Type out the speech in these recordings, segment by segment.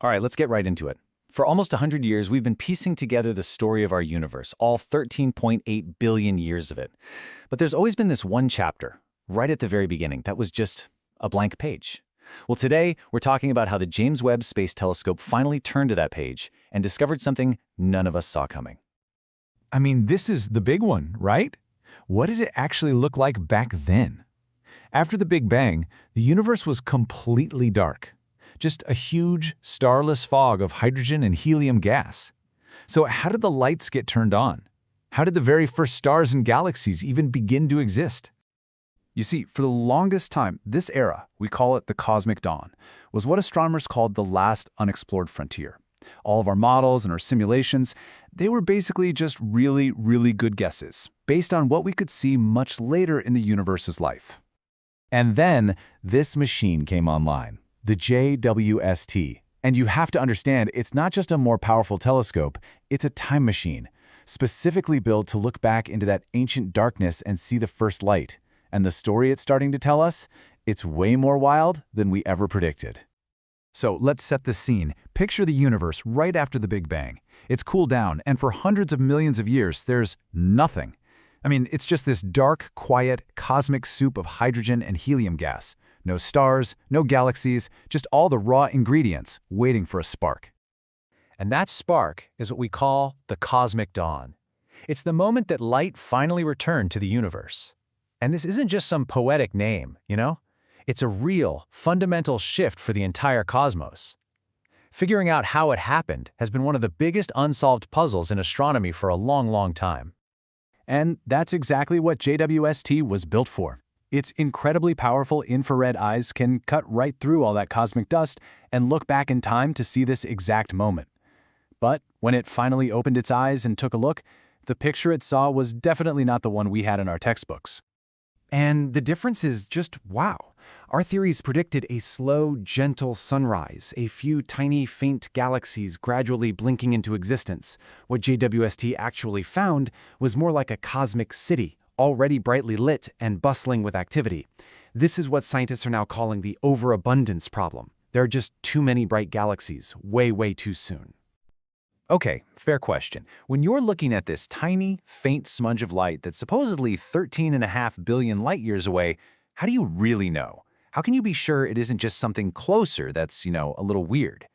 All right, let's get right into it. For almost 100 years, we've been piecing together the story of our universe, all 13.8 billion years of it. But there's always been this one chapter, right at the very beginning, that was just a blank page. Well, today, we're talking about how the James Webb Space Telescope finally turned to that page and discovered something none of us saw coming. I mean, this is the big one, right? What did it actually look like back then? After the Big Bang, the universe was completely dark. Just a huge, starless fog of hydrogen and helium gas. So how did the lights get turned on? How did the very first stars and galaxies even begin to exist? You see, for the longest time, this era, we call it the cosmic dawn, was what astronomers called the last unexplored frontier. All of our models and our simulations, they were basically just really, really good guesses, based on what we could see much later in the universe's life. And then this machine came online, the JWST. And you have to understand, it's not just a more powerful telescope, it's a time machine, specifically built to look back into that ancient darkness and see the first light. And the story it's starting to tell us, it's way more wild than we ever predicted. So let's set the scene. Picture the universe right after the Big Bang. It's cooled down, and for hundreds of millions of years, there's nothing. I mean, it's just this dark, quiet, cosmic soup of hydrogen and helium gas. No stars, no galaxies, just all the raw ingredients waiting for a spark. And that spark is what we call the cosmic dawn. It's the moment that light finally returned to the universe. And this isn't just some poetic name, you know? It's a real, fundamental shift for the entire cosmos. Figuring out how it happened has been one of the biggest unsolved puzzles in astronomy for a long, long time. And that's exactly what JWST was built for. Its incredibly powerful infrared eyes can cut right through all that cosmic dust and look back in time to see this exact moment. But when it finally opened its eyes and took a look, the picture it saw was definitely not the one we had in our textbooks. And the difference is just wow. Our theories predicted a slow, gentle sunrise, a few tiny, faint galaxies gradually blinking into existence. What JWST actually found was more like a cosmic city, already brightly lit and bustling with activity. This is what scientists are now calling the overabundance problem. There are just too many bright galaxies, way, way too soon. Okay, fair question. When you're looking at this tiny, faint smudge of light that's supposedly 13.5 billion light-years away, how do you really know? How can you be sure it isn't just something closer that's, a little weird?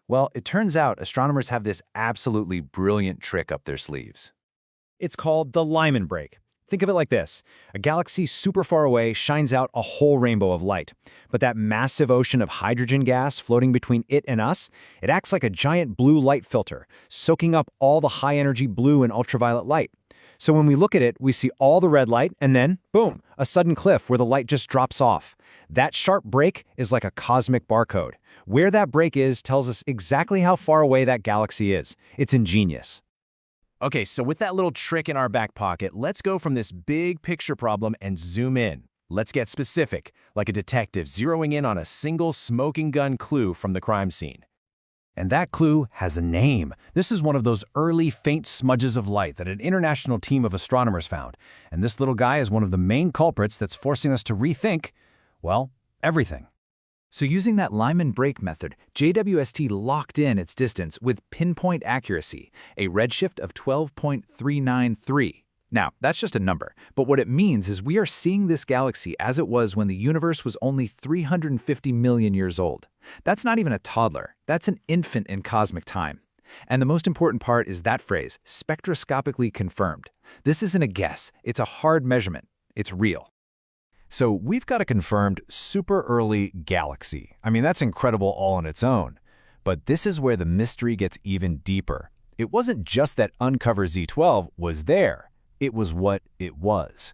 Well, it turns out astronomers have this absolutely brilliant trick up their sleeves. It's called the Lyman break. Think of it like this. A galaxy super far away shines out a whole rainbow of light. But that massive ocean of hydrogen gas floating between it and us, it acts like a giant blue light filter, soaking up all the high-energy blue and ultraviolet light. So when we look at it, we see all the red light, and then, boom, a sudden cliff where the light just drops off. That sharp break is like a cosmic barcode. Where that break is tells us exactly how far away that galaxy is. It's ingenious. Okay, so with that little trick in our back pocket, let's go from this big picture problem and zoom in. Let's get specific, like a detective zeroing in on a single smoking gun clue from the crime scene. And that clue has a name. This is one of those early faint smudges of light that an international team of astronomers found. And this little guy is one of the main culprits that's forcing us to rethink, well, everything. So using that Lyman break method, JWST locked in its distance with pinpoint accuracy, a redshift of 12.393. Now, that's just a number, but what it means is we are seeing this galaxy as it was when the universe was only 350 million years old. That's not even a toddler. That's an infant in cosmic time. And the most important part is that phrase, spectroscopically confirmed. This isn't a guess. It's a hard measurement. It's real. So we've got a confirmed super early galaxy. I mean, that's incredible all on its own. But this is where the mystery gets even deeper. It wasn't just that Uncover Z12 was there. It was what it was.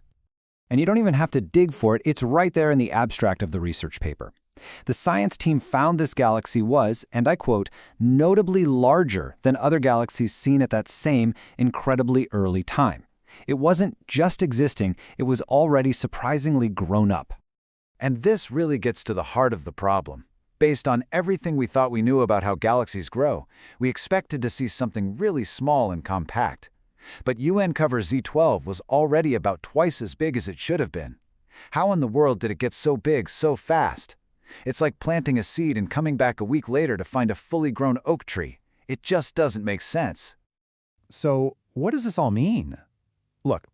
And you don't even have to dig for it. It's right there in the abstract of the research paper. The science team found this galaxy was, and I quote, notably larger than other galaxies seen at that same incredibly early time. It wasn't just existing, it was already surprisingly grown up. And this really gets to the heart of the problem. Based on everything we thought we knew about how galaxies grow, we expected to see something really small and compact. But Uncover Z12 was already about twice as big as it should have been. How in the world did it get so big so fast? It's like planting a seed and coming back a week later to find a fully grown oak tree. It just doesn't make sense. So, what does this all mean? Look,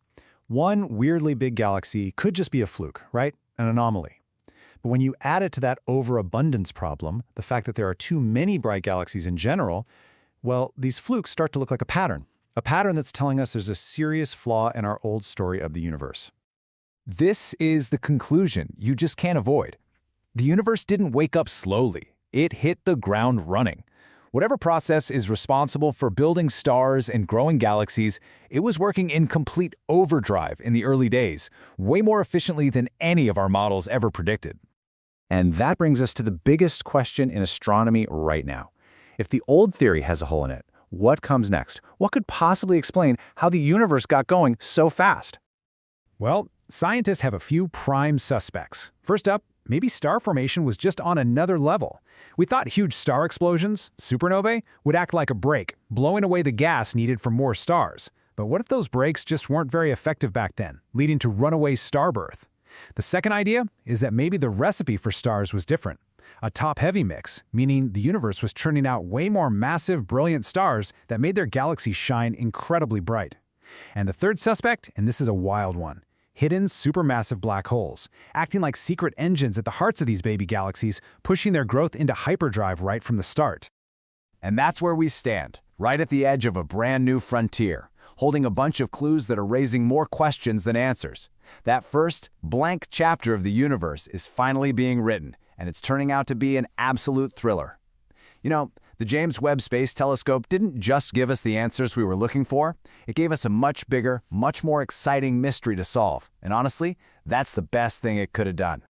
one weirdly big galaxy could just be a fluke, right? An anomaly. But when you add it to that overabundance problem, the fact that there are too many bright galaxies in general, well, these flukes start to look like a pattern that's telling us there's a serious flaw in our old story of the universe. This is the conclusion you just can't avoid. The universe didn't wake up slowly. It hit the ground running. Whatever process is responsible for building stars and growing galaxies, it was working in complete overdrive in the early days, way more efficiently than any of our models ever predicted. And that brings us to the biggest question in astronomy right now. If the old theory has a hole in it, what comes next? What could possibly explain how the universe got going so fast? Well, scientists have a few prime suspects. First up, maybe star formation was just on another level. We thought huge star explosions, supernovae, would act like a brake, blowing away the gas needed for more stars. But what if those brakes just weren't very effective back then, leading to runaway starbirth? The second idea is that maybe the recipe for stars was different. A top-heavy mix, meaning the universe was churning out way more massive, brilliant stars that made their galaxies shine incredibly bright. And the third suspect, and this is a wild one, hidden supermassive black holes, acting like secret engines at the hearts of these baby galaxies, pushing their growth into hyperdrive right from the start. And that's where we stand, right at the edge of a brand new frontier, holding a bunch of clues that are raising more questions than answers. That first, blank chapter of the universe is finally being written, and it's turning out to be an absolute thriller. You know, the James Webb Space Telescope didn't just give us the answers we were looking for, it gave us a much bigger, much more exciting mystery to solve. And honestly, that's the best thing it could have done.